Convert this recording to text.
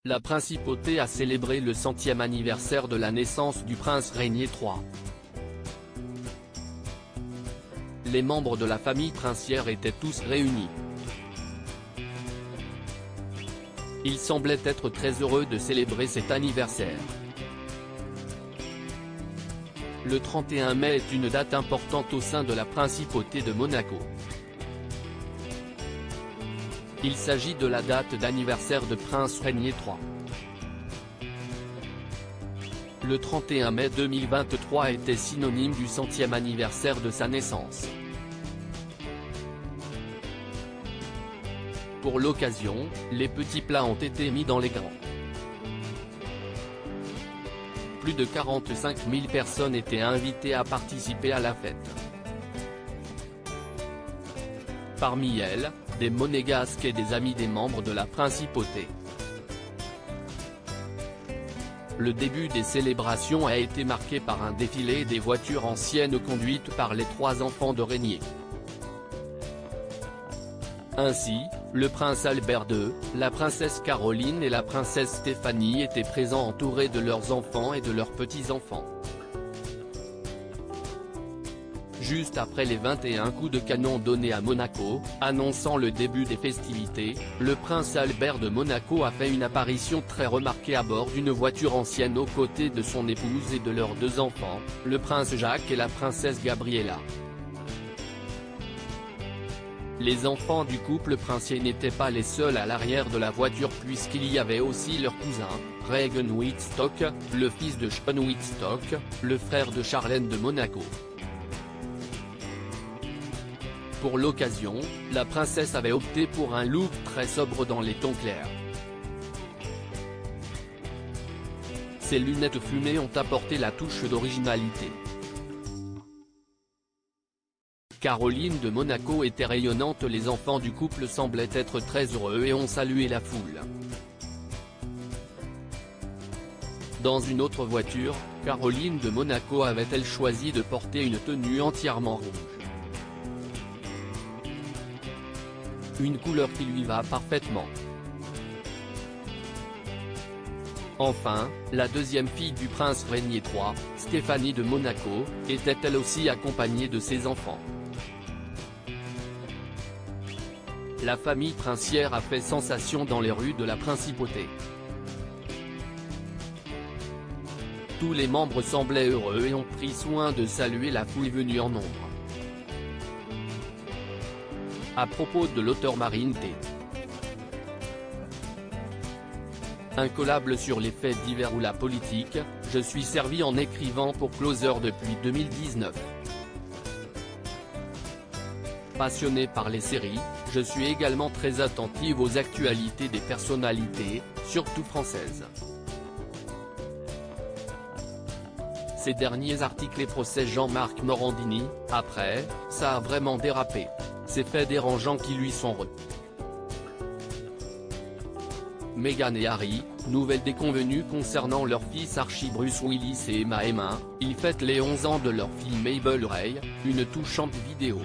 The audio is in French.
La principauté a célébré le 100e anniversaire de la naissance du prince Rainier III. Les membres de la famille princière étaient tous réunis. Ils semblaient être très heureux de célébrer cet anniversaire. Le 31 mai est une date importante au sein de la principauté de Monaco. Il s'agit de la date d'anniversaire de prince Rainier III. Le 31 mai 2023 était synonyme du 100e anniversaire de sa naissance. Pour l'occasion, les petits plats ont été mis dans les grands. Plus de 45 000 personnes étaient invitées à participer à la fête. Parmi elles, des monégasques et des amis des membres de la principauté. Le début des célébrations a été marqué par un défilé des voitures anciennes conduites par les 3 enfants de Rainier. Ainsi, le prince Albert II, la princesse Caroline et la princesse Stéphanie étaient présents entourés de leurs enfants et de leurs petits-enfants. Juste après les 21 coups de canon donnés à Monaco, annonçant le début des festivités, le prince Albert de Monaco a fait une apparition très remarquée à bord d'une voiture ancienne aux côtés de son épouse et de leurs 2 enfants, le prince Jacques et la princesse Gabriella. Les enfants du couple princier n'étaient pas les seuls à l'arrière de la voiture puisqu'il y avait aussi leur cousin, Regan Wittstock, le fils de Sean Wittstock, le frère de Charlène de Monaco. Pour l'occasion, la princesse avait opté pour un look très sobre dans les tons clairs. Ses lunettes fumées ont apporté la touche d'originalité. Caroline de Monaco était rayonnante, les enfants du couple semblaient être très heureux et ont salué la foule. Dans une autre voiture, Caroline de Monaco avait-elle choisi de porter une tenue entièrement rouge. Une couleur qui lui va parfaitement. Enfin, la deuxième fille du prince Rainier III, Stéphanie de Monaco, était elle aussi accompagnée de ses enfants. La famille princière a fait sensation dans les rues de la principauté. Tous les membres semblaient heureux et ont pris soin de saluer la foule venue en nombre. À propos de l'auteur Marine T. Incollable sur les faits divers ou la politique, je suis servi en écrivant pour Closer depuis 2019. Passionnée par les séries, je suis également très attentive aux actualités des personnalités, surtout françaises. Ces derniers articles et procès Jean-Marc Morandini, après, ça a vraiment dérapé. Ces faits dérangeants qui lui sont Meghan et Harry, nouvelle déconvenue concernant leur fils Archie Bruce Willis et Emma. Ils fêtent les 11 ans de leur fille Mabel Ray, une touchante vidéo.